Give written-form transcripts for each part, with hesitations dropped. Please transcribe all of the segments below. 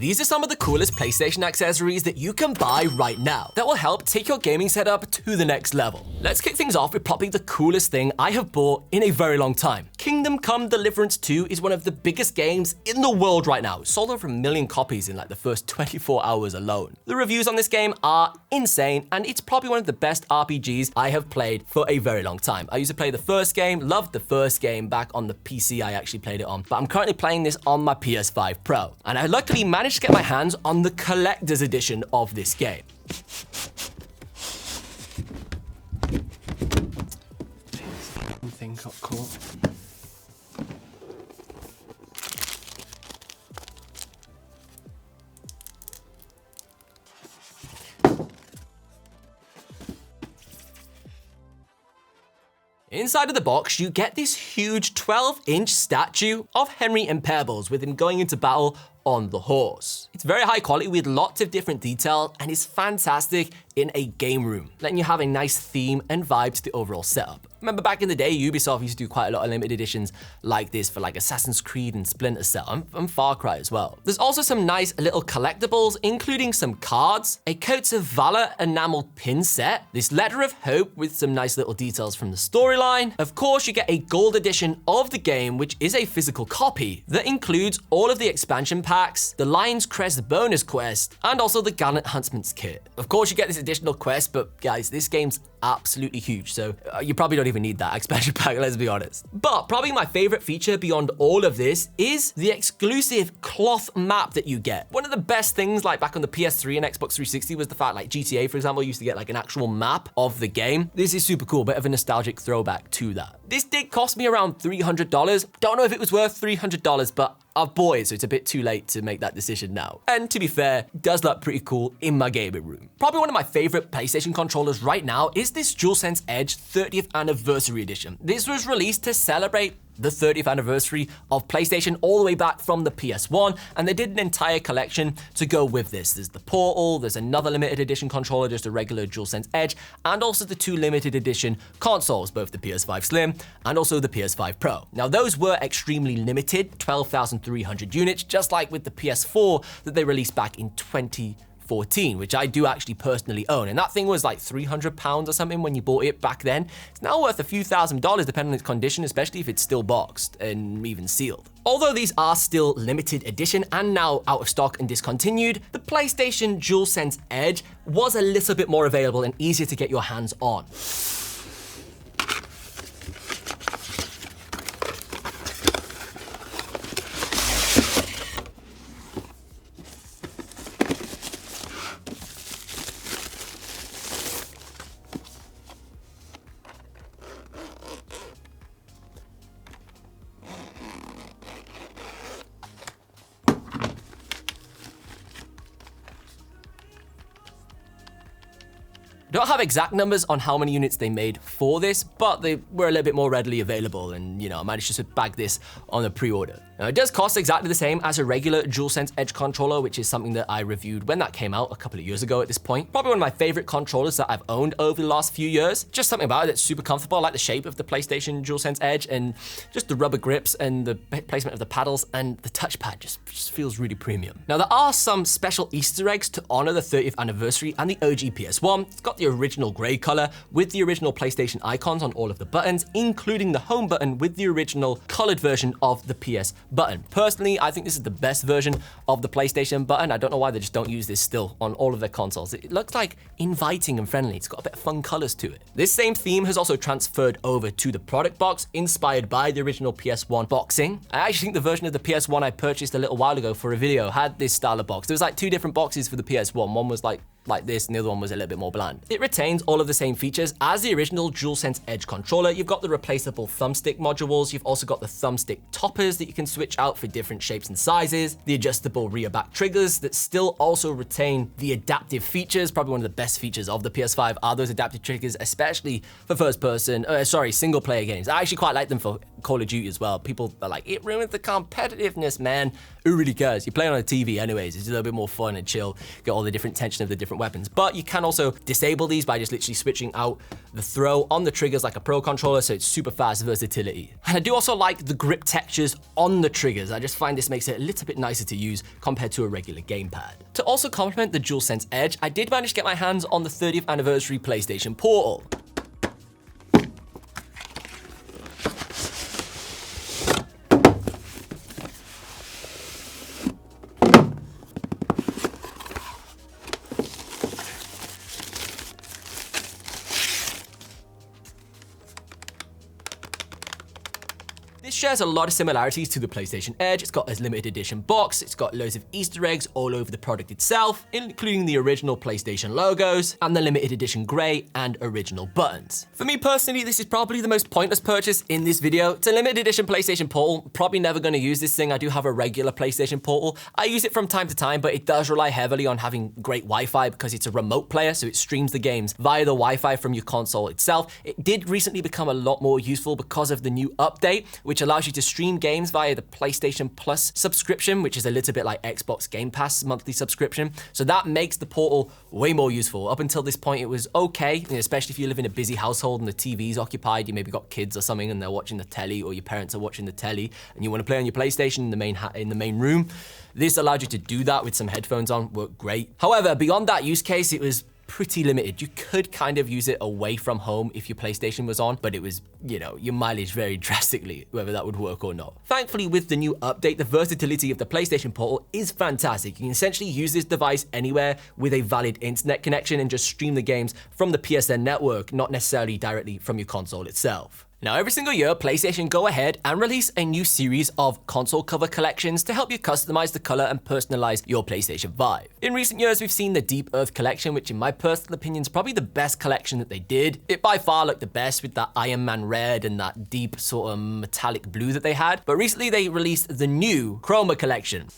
These are some of the coolest PlayStation accessories that you can buy right now that will help take your gaming setup to the next level. Let's kick things off with probably the coolest thing I have bought in a very long time. Kingdom Come: Deliverance 2 is one of the biggest games in the world right now. It sold over 1 million copies in like the first 24 hours alone. The reviews on this game are insane, and it's probably one of the best RPGs I have played for a very long time. I used to play the first game, loved the first game back on the PC I actually played it on, but I'm currently playing this on my PS5 Pro, and I luckily managed to get my hands on the collector's edition of this game. Thing got caught. Inside of the box, you get this huge 12-inch statue of Henry Impairbles with him going into battle on the horse. It's very high quality with lots of different detail and is fantastic in a game room, letting you have a nice theme and vibe to the overall setup. Remember back in the day, Ubisoft used to do quite a lot of limited editions like this for like Assassin's Creed and Splinter Cell and Far Cry as well. There's also some nice little collectibles, including some cards, a Coats of Valor enameled pin set, this Letter of Hope with some nice little details from the storyline. Of course, you get a gold edition of the game, which is a physical copy that includes all of the expansion packs, the Lion's Crest bonus quest, and also the Gallant Huntsman's kit. Of course, you get this additional quest, but guys, this game's absolutely huge, so you probably don't even need that expansion pack, let's be honest. But probably my favorite feature beyond all of this is the exclusive cloth map that you get. One of the best things like back on the PS3 and Xbox 360 was the fact like GTA, for example, used to get like an actual map of the game. This is super cool, bit of a nostalgic throwback to that. This did cost me around $300. Don't know if it was worth $300, but I've bought it, so it's a bit too late to make that decision now. And to be fair, it does look pretty cool in my gaming room. Probably one of my favorite PlayStation controllers right now is this DualSense Edge 30th Anniversary Edition. This was released to celebrate the 30th anniversary of PlayStation all the way back from the PS1, and they did an entire collection to go with this. There's the Portal, there's another limited edition controller, just a regular DualSense Edge, and also the 2 limited edition consoles, both the PS5 Slim and also the PS5 Pro. Now those were extremely limited, 12,300 units, just like with the PS4 that they released back in 2014, which I do actually personally own. And that thing was like £300 or something when you bought it back then. It's now worth a few $1,000s depending on its condition, especially if it's still boxed and even sealed. Although these are still limited edition and now out of stock and discontinued, the PlayStation DualSense Edge was a little bit more available and easier to get your hands on. Don't have exact numbers on how many units they made for this, but they were a little bit more readily available, and I managed to bag this on a pre-order. Now, it does cost exactly the same as a regular DualSense Edge controller, which is something that I reviewed when that came out a couple of years ago at this point. Probably one of my favorite controllers that I've owned over the last few years. Just something about it that's super comfortable. I like the shape of the PlayStation DualSense Edge and just the rubber grips and the placement of the paddles, and the touchpad just feels really premium. Now, there are some special Easter eggs to honor the 30th anniversary and the OG PS1. It's got the original gray color with the original PlayStation icons on all of the buttons, including the home button with the original colored version of the PS button. Personally, I think this is the best version of the PlayStation button. I don't know why they just don't use this still on all of their consoles. It looks like inviting and friendly. It's got a bit of fun colors to it. This same theme has also transferred over to the product box, inspired by the original PS1 boxing. I actually think the version of the PS1 I purchased a little while ago for a video had this style of box. There was like 2 different boxes for the PS1. One was like this, and the other one was a little bit more bland. It retains all of the same features as the original DualSense Edge controller. You've got the replaceable thumbstick modules, you've also got the thumbstick toppers that you can switch out for different shapes and sizes, the adjustable rear back triggers that still also retain the adaptive features. Probably one of the best features of the PS5 are those adaptive triggers, especially for single player games. I actually quite like them for Call of Duty as well. People are like, it ruins the competitiveness, man. Who really cares? You play on a TV anyways, it's a little bit more fun and chill, get all the different tension of the different different weapons. But you can also disable these by just literally switching out the throw on the triggers like a Pro controller, so it's super fast versatility. And I do also like the grip textures on the triggers. I just find this makes it a little bit nicer to use compared to a regular gamepad. To also complement the DualSense Edge, I did manage to get my hands on the 30th anniversary PlayStation Portal. This shares a lot of similarities to the PlayStation Edge. It's got a limited edition box, it's got loads of Easter eggs all over the product itself, including the original PlayStation logos and the limited edition gray and original buttons. For me personally, this is probably the most pointless purchase in this video. It's a limited edition PlayStation Portal, probably never gonna use this thing. I do have a regular PlayStation Portal. I use it from time to time, but it does rely heavily on having great Wi-Fi because it's a remote player, so it streams the games via the Wi-Fi from your console itself. It did recently become a lot more useful because of the new update, which allows you to stream games via the PlayStation Plus subscription, which is a little bit like Xbox Game Pass monthly subscription. So that makes the Portal way more useful. Up until this point, it was okay, especially if you live in a busy household and the TV's occupied. You maybe got kids or something and they're watching the telly, or your parents are watching the telly and you want to play on your PlayStation in the main room. This allowed you to do that with some headphones on, worked great. However, beyond that use case, it was pretty limited. You could kind of use it away from home if your PlayStation was on, but it was, your mileage varied drastically, whether that would work or not. Thankfully, with the new update, the versatility of the PlayStation Portal is fantastic. You can essentially use this device anywhere with a valid internet connection and just stream the games from the PSN network, not necessarily directly from your console itself. Now, every single year, PlayStation go ahead and release a new series of console cover collections to help you customize the color and personalize your PlayStation 5. In recent years, we've seen the Deep Earth collection, which in my personal opinion is probably the best collection that they did. It by far looked the best with that Iron Man red and that deep sort of metallic blue that they had. But recently they released the new Chroma collection.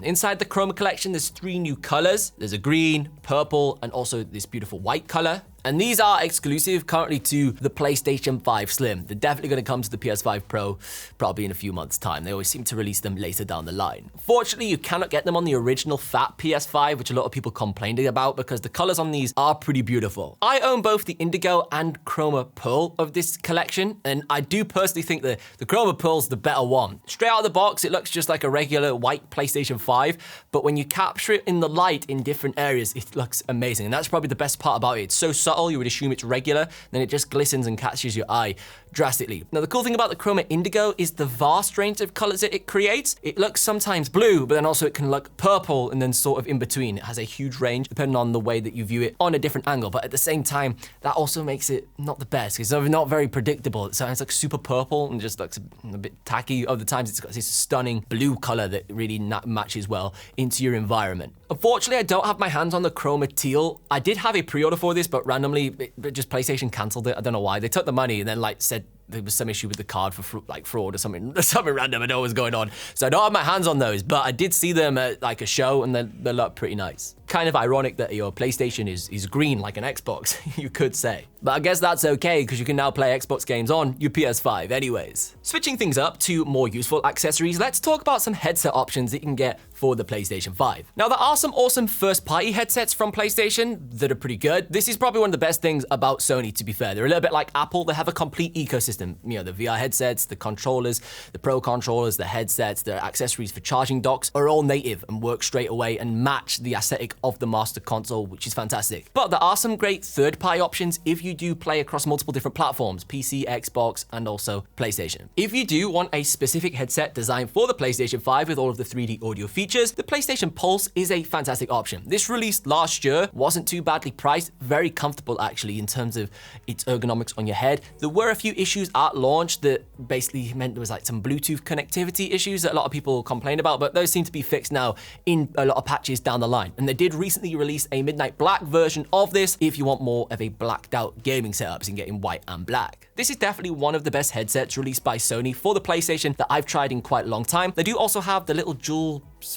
Inside the Chroma collection, there's 3 new colors. There's a green, purple, and also this beautiful white color. And these are exclusive currently to the PlayStation 5 Slim. They're definitely going to come to the PS5 Pro probably in a few months' time. They always seem to release them later down the line. Fortunately, you cannot get them on the original fat PS5, which a lot of people complained about because the colors on these are pretty beautiful. I own both the Indigo and Chroma Pearl of this collection, and I do personally think that the Chroma Pearl's the better one. Straight out of the box, it looks just like a regular white PlayStation 5, but when you capture it in the light in different areas, it looks amazing. And that's probably the best part about it. It's so subtle, you would assume it's regular, then it just glistens and catches your eye drastically. Now, the cool thing about the Chroma Indigo is the vast range of colors that it creates. It looks sometimes blue, but then also it can look purple and then sort of in between. It has a huge range depending on the way that you view it on a different angle, but at the same time, that also makes it not the best. It's not very predictable. It sounds like super purple and just looks a bit tacky. Other times, it's got this stunning blue color that really matches well into your environment. Unfortunately, I don't have my hands on the Chroma Teal. I did have a pre-order for this, but randomly, just PlayStation canceled it. I don't know why. They took the money and then said there was some issue with the card for fraud or something random. I don't know what's going on. So I don't have my hands on those, but I did see them at a show and they look pretty nice. Kind of ironic that your PlayStation is green like an Xbox, you could say. But I guess that's okay because you can now play Xbox games on your PS5 anyways. Switching things up to more useful accessories, let's talk about some headset options that you can get for the PlayStation 5. Now, there are some awesome first-party headsets from PlayStation that are pretty good. This is probably one of the best things about Sony, to be fair. They're a little bit like Apple. They have a complete ecosystem. The VR headsets, the controllers, the Pro controllers, the headsets, the accessories for charging docks are all native and work straight away and match the aesthetic of the master console, which is fantastic. But there are some great third-party options if you do play across multiple different platforms, PC, Xbox, and also PlayStation. If you do want a specific headset designed for the PlayStation 5 with all of the 3D audio features, the PlayStation Pulse is a fantastic option. This released last year, wasn't too badly priced, very comfortable actually in terms of its ergonomics on your head. There were a few issues issues at launch that basically meant there was like some Bluetooth connectivity issues that a lot of people complained about, but those seem to be fixed now in a lot of patches down the line. And they did recently release a midnight black version of this if you want more of a blacked out gaming setup, so you can get in white and black. This is definitely one of the best headsets released by Sony for the PlayStation that I've tried in quite a long time. They do also have the little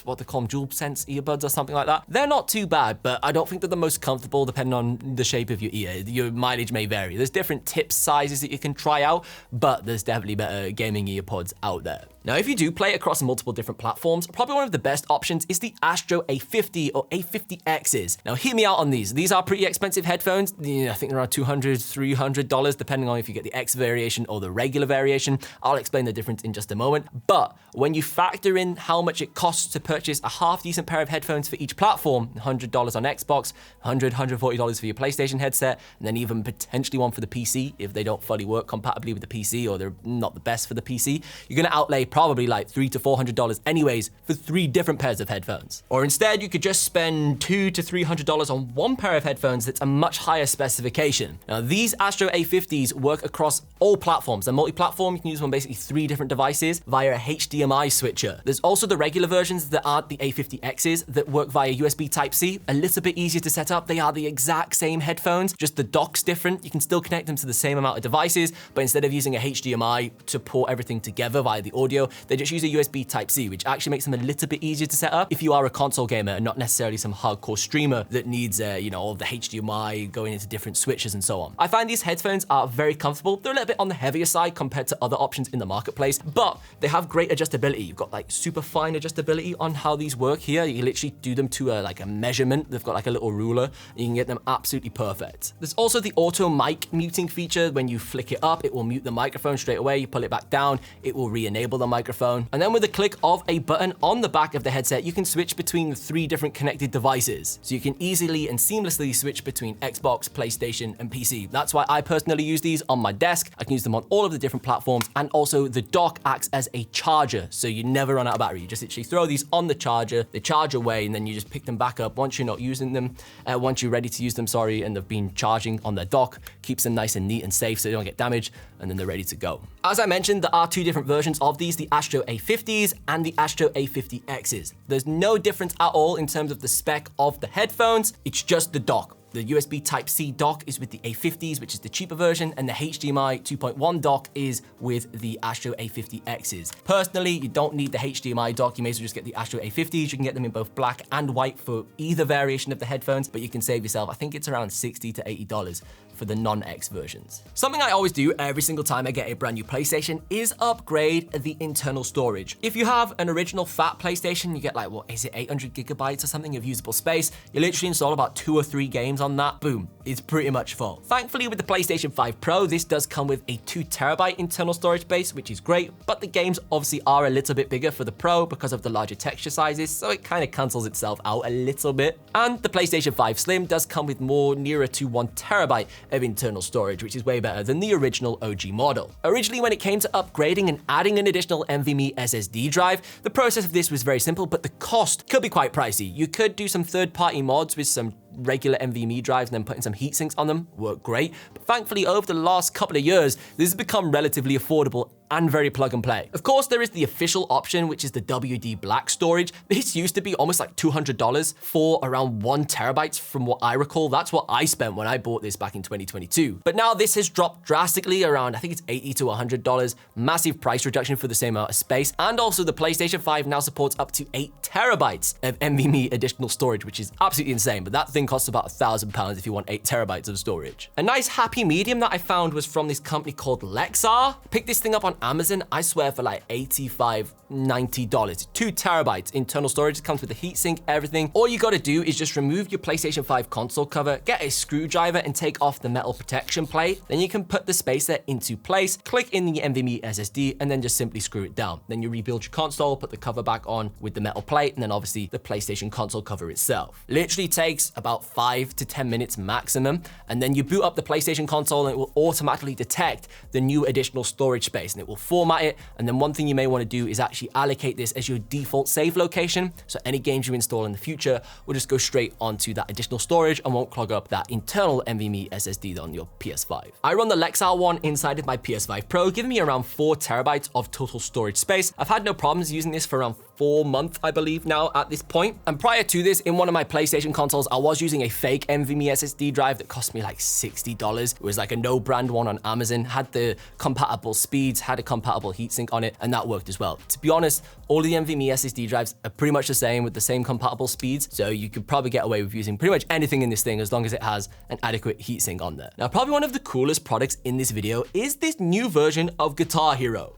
what they call them, dual sense earbuds or something like that. They're not too bad, but I don't think they're the most comfortable depending on the shape of your ear. Your mileage may vary. There's different tip sizes that you can try out, but there's definitely better gaming earpods out there. Now, if you do play across multiple different platforms, probably one of the best options is the Astro A50 or A50Xs. Now, hear me out on these. These are pretty expensive headphones. I think they're around $200, $300, depending on if you get the X variation or the regular variation. I'll explain the difference in just a moment. But when you factor in how much it costs to purchase a half-decent pair of headphones for each platform, $100 on Xbox, $100, $140 for your PlayStation headset, and then even potentially one for the PC if they don't fully work compatibly with the PC or they're not the best for the PC, you're gonna outlay probably like $300 to $400 anyways for 3 different pairs of headphones. Or instead, you could just spend $200 to $300 on one pair of headphones that's a much higher specification. Now, these Astro A50s work across all platforms. They're multi-platform. You can use them on basically 3 different devices via a HDMI switcher. There's also the regular versions that aren't the A50Xs that work via USB Type-C. A little bit easier to set up. They are the exact same headphones, just the dock's different. You can still connect them to the same amount of devices, but instead of using a HDMI to port everything together via the audio, they just use a USB Type-C, which actually makes them a little bit easier to set up if you are a console gamer and not necessarily some hardcore streamer that needs, all of the HDMI going into different switches and so on. I find these headphones are very comfortable. They're a little bit on the heavier side compared to other options in the marketplace, but they have great adjustability. You've got like super fine adjustability on how these work here. You literally do them to a measurement. They've got like a little ruler and you can get them absolutely perfect. There's also the auto mic muting feature. When you flick it up, it will mute the microphone straight away. You pull it back down, it will re-enable the microphone. And then with a click of a button on the back of the headset, you can switch between 3 different connected devices. So you can easily and seamlessly switch between Xbox, PlayStation, and PC. That's why I personally use these on my desk. I can use them on all of the different platforms, and also the dock acts as a charger, so you never run out of battery. You just literally throw these on the charger, they charge away, and then you just pick them back up once you're not using them, once you're ready to use them, and they've been charging on their dock, keeps them nice and neat and safe so they don't get damaged, and then they're ready to go. As I mentioned, there are 2 different versions of these, the Astro A50s and the Astro A50Xs. There's no difference at all in terms of the spec of the headphones, it's just the dock. The USB Type-C dock is with the A50s, which is the cheaper version, and the HDMI 2.1 dock is with the Astro A50Xs. Personally, you don't need the HDMI dock. You may as well just get the Astro A50s. You can get them in both black and white for either variation of the headphones, but you can save yourself, I think it's around $60 to $80 for the non-X versions. Something I always do every single time I get a brand new PlayStation is upgrade the internal storage. If you have an original fat PlayStation, you get like, what is it, 800 gigabytes or something of usable space. You literally install about 2 or 3 games on that, boom, it's pretty much full. Thankfully, with the PlayStation 5 Pro, this does come with a 2 terabyte internal storage space, which is great, but the games obviously are a little bit bigger for the Pro because of the larger texture sizes, so it kind of cancels itself out a little bit. And the PlayStation 5 Slim does come with more nearer to 1 terabyte of internal storage, which is way better than the original OG model. Originally, when it came to upgrading and adding an additional NVMe SSD drive, the process of this was very simple, but the cost could be quite pricey. You could do some third-party mods with some regular NVMe drives and then putting some heat sinks on them, work great. But thankfully, over the last couple of years, this has become relatively affordable and very plug and play. Of course, there is the official option, which is the WD Black storage. This used to be almost like $200 for around 1 terabyte from what I recall. That's what I spent when I bought this back in 2022. But now this has dropped drastically around, I think it's $80 to $100, massive price reduction for the same amount of space. And also the PlayStation 5 now supports up to 8 terabytes of NVMe additional storage, which is absolutely insane. But that thing costs about £1,000 if you want 8 terabytes of storage. A nice happy medium that I found was from this company called Lexar. Picked this thing up on Amazon, I swear, for like $85, $90. 2 terabytes internal storage. It comes with a heatsink, everything. All you gotta do is just remove your PlayStation 5 console cover, get a screwdriver and take off the metal protection plate. Then you can put the spacer into place, click in the NVMe SSD, and then just simply screw it down. Then you rebuild your console, put the cover back on with the metal plate, and then obviously the PlayStation console cover itself. Literally takes about 5 to 10 minutes maximum, and then you boot up the PlayStation console and it will automatically detect the new additional storage space, and it it will format it. And then one thing you may want to do is actually allocate this as your default save location. So any games you install in the future will just go straight onto that additional storage and won't clog up that internal NVMe SSD on your PS5. I run the Lexar one inside of my PS5 Pro, giving me around 4 terabytes of total storage space. I've had no problems using this for around 4 months, I believe now at this point. And prior to this, in one of my PlayStation consoles, I was using a fake NVMe SSD drive that cost me like $60. It was like a no brand one on Amazon, had the compatible speeds, had a compatible heatsink on it, and that worked as well. To be honest, all the NVMe SSD drives are pretty much the same with the same compatible speeds, so you could probably get away with using pretty much anything in this thing as long as it has an adequate heatsink on there. Now, probably one of the coolest products in this video is this new version of Guitar Hero.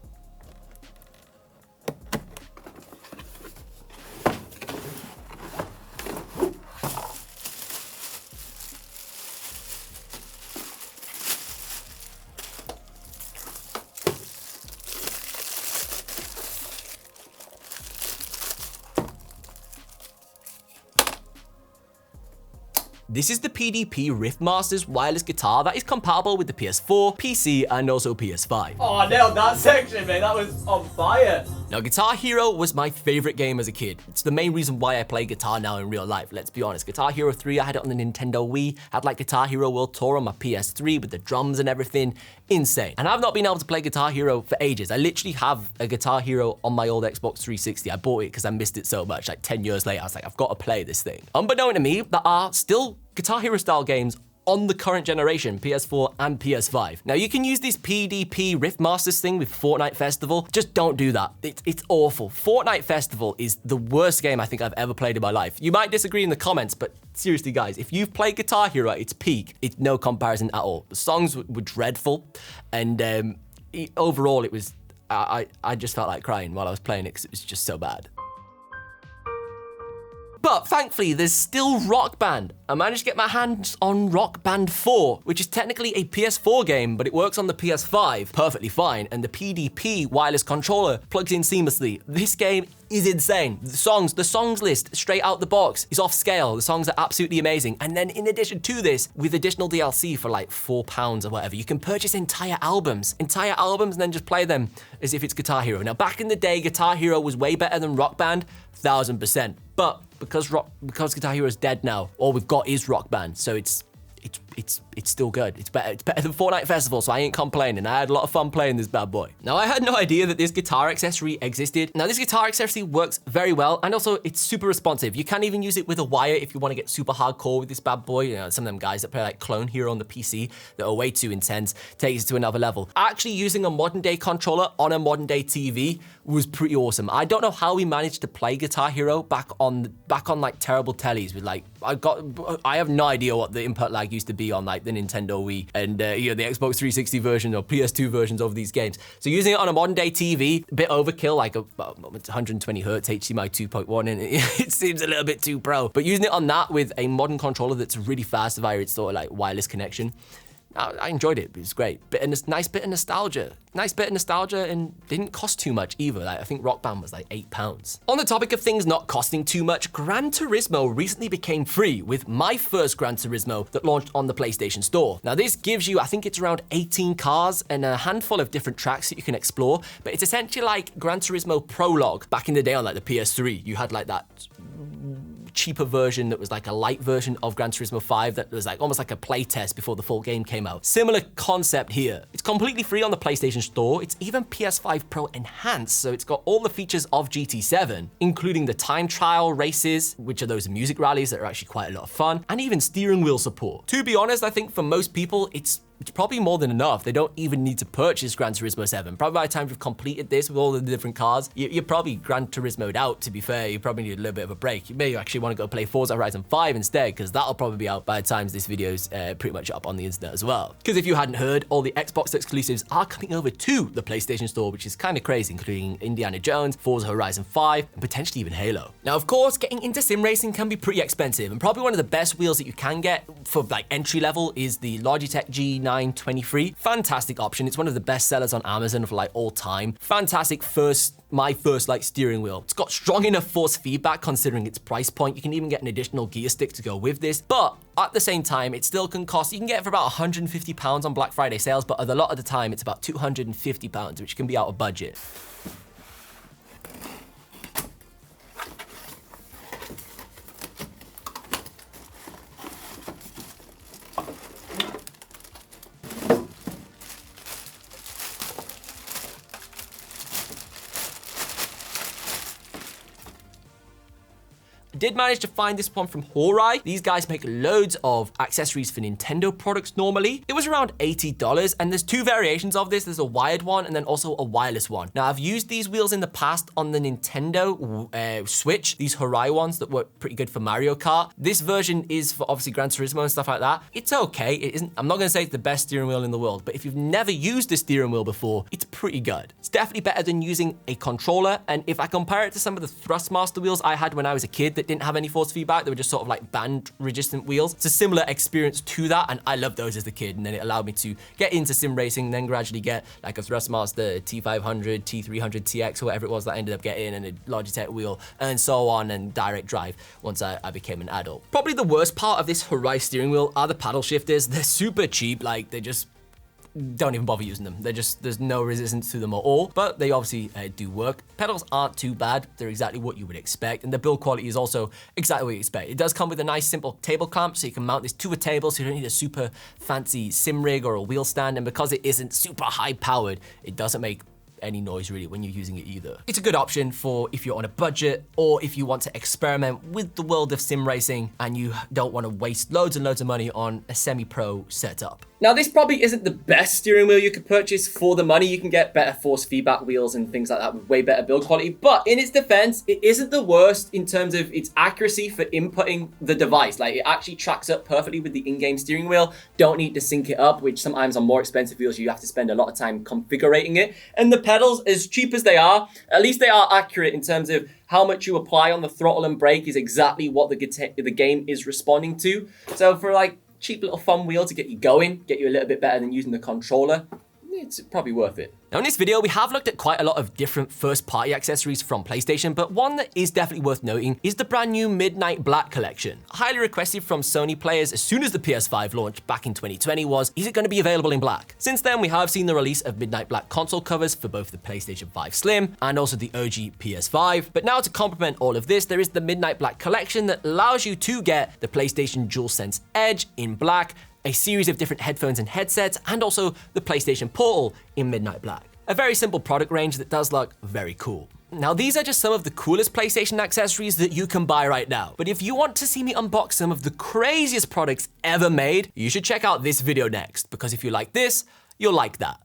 This is the PDP Riffmasters wireless guitar that is compatible with the PS4, PC, and also PS5. Oh, I nailed that section, man. That was on fire. Now, Guitar Hero was my favorite game as a kid. It's the main reason why I play guitar now in real life, let's be honest. Guitar Hero 3, I had it on the Nintendo Wii, had like Guitar Hero World Tour on my PS3 with the drums and everything. Insane. And I've not been able to play Guitar Hero for ages. I literally have a Guitar Hero on my old Xbox 360. I bought it because I missed it so much. Like 10 years later, I was like, I've got to play this thing. Unbeknown to me, there are still Guitar Hero style games on the current generation, PS4 and PS5. Now, you can use this PDP Riffmasters thing with Fortnite Festival. Just don't do that. It's awful. Fortnite Festival is the worst game I think I've ever played in my life. You might disagree in the comments, but seriously, guys, if you've played Guitar Hero at its peak, it's no comparison at all. The songs were dreadful, and overall, it was, I just felt like crying while I was playing it because it was just so bad. But thankfully, there's still Rock Band. I managed to get my hands on Rock Band 4, which is technically a PS4 game, but it works on the PS5 perfectly fine, and the PDP wireless controller plugs in seamlessly. This game is insane. The songs list straight out the box is off scale. The songs are absolutely amazing. And then in addition to this, with additional DLC for like £4 or whatever, you can purchase entire albums and then just play them as if it's Guitar Hero. Now, back in the day, Guitar Hero was way better than Rock Band, 1000%. But because Guitar Hero is dead now, all we've got is Rock Band, so it's still good. It's better than Fortnite Festival, so I ain't complaining. I had a lot of fun playing this bad boy. Now, I had no idea that this guitar accessory existed. Now, this guitar accessory works very well, and also it's super responsive. You can even use it with a wire if you want to get super hardcore with this bad boy. You know, some of them guys that play like Clone Hero on the PC that are way too intense takes it to another level. Actually using a modern day controller on a modern day TV was pretty awesome. I don't know how we managed to play Guitar Hero back on like terrible tellies with like, I have no idea what the input lag used to be on like the Nintendo Wii and you know, the Xbox 360 version or PS2 versions of these games. So using it on a modern day TV, a bit overkill, like a 120 hertz HDMI 2.1, and it seems a little bit too pro. But using it on that with a modern controller that's really fast via its sort of like wireless connection, I enjoyed it. It was great. Nice bit of nostalgia. And didn't cost too much either. Like, I think Rock Band was like £8. On the topic of things not costing too much, Gran Turismo recently became free with my first Gran Turismo that launched on the PlayStation Store. Now, this gives you, I think it's around 18 cars and a handful of different tracks that you can explore, but it's essentially like Gran Turismo Prologue. Back in the day on like the PS3, you had like that cheaper version that was like a light version of Gran Turismo 5 that was like almost like a play test before the full game came out. Similar concept here. It's completely free on the PlayStation Store. It's even PS5 Pro enhanced, so it's got all the features of GT7, including the time trial races, which are those music rallies that are actually quite a lot of fun, and even steering wheel support. To be honest, I think for most people, it's probably more than enough. They don't even need to purchase Gran Turismo 7. Probably by the time you've completed this with all the different cars, you're probably Gran Turismo'd out, to be fair. You probably need a little bit of a break. You may actually want to go play Forza Horizon 5 instead, because that'll probably be out by the time this video's pretty much up on the internet as well. Because if you hadn't heard, all the Xbox exclusives are coming over to the PlayStation Store, which is kind of crazy, including Indiana Jones, Forza Horizon 5, and potentially even Halo. Now, of course, getting into sim racing can be pretty expensive, and probably one of the best wheels that you can get for like entry level is the Logitech G9 $29.23. Fantastic option. It's one of the best sellers on Amazon for like all time. Fantastic my first like steering wheel. It's got strong enough force feedback considering its price point. You can even get an additional gear stick to go with this, but at the same time, it still can cost, you can get it for about £150 on Black Friday sales, but a lot of the time it's about £250, which can be out of budget. Did manage to find this one from Horai. These guys make loads of accessories for Nintendo products normally. It was around $80, and there's two variations of this. There's a wired one and then also a wireless one. Now, I've used these wheels in the past on the Nintendo Switch, these Horai ones that work pretty good for Mario Kart. This version is for obviously Gran Turismo and stuff like that. It's okay. It isn't, I'm not gonna say it's the best steering wheel in the world, but if you've never used a steering wheel before, it's pretty good. It's definitely better than using a controller, and if I compare it to some of the Thrustmaster wheels I had when I was a kid that didn't have any force feedback, they were just sort of like band resistant wheels. It's a similar experience to that, and I loved those as a kid, and then it allowed me to get into sim racing, and then gradually get like a Thrustmaster T500, T300 TX, or whatever it was that I ended up getting, and a Logitech wheel, and so on, and direct drive once I became an adult. Probably the worst part of this Horai steering wheel are the paddle shifters. They're super cheap, like they just don't even bother using them. There's no resistance to them at all, but they obviously do work. Pedals aren't too bad. They're exactly what you would expect, and the build quality is also exactly what you expect. It does come with a nice simple table clamp, so you can mount this to a table, so you don't need a super fancy sim rig or a wheel stand, and because it isn't super high powered, it doesn't make any noise really when you're using it either. It's a good option for if you're on a budget, or if you want to experiment with the world of sim racing and you don't want to waste loads and loads of money on a semi-pro setup. Now, this probably isn't the best steering wheel you could purchase for the money. You can get better force feedback wheels and things like that with way better build quality, but in its defense, it isn't the worst in terms of its accuracy for inputting the device. Like, it actually tracks up perfectly with the in-game steering wheel. Don't need to sync it up, which sometimes on more expensive wheels, you have to spend a lot of time configuring it. And the pedals, as cheap as they are, at least they are accurate in terms of how much you apply on the throttle and brake is exactly what the game is responding to. So for like cheap little fun wheel to get you going, get you a little bit better than using the controller, it's probably worth it. Now in this video, we have looked at quite a lot of different first-party accessories from PlayStation, but one that is definitely worth noting is the brand new Midnight Black collection. Highly requested from Sony players as soon as the PS5 launched back in 2020 was, is it going to be available in black? Since then, we have seen the release of Midnight Black console covers for both the PlayStation 5 Slim and also the OG PS5. But now to complement all of this, there is the Midnight Black collection that allows you to get the PlayStation DualSense Edge in black, a series of different headphones and headsets, and also the PlayStation Portal in Midnight Black. A very simple product range that does look very cool. Now, these are just some of the coolest PlayStation accessories that you can buy right now. But if you want to see me unbox some of the craziest products ever made, you should check out this video next, because if you like this, you'll like that.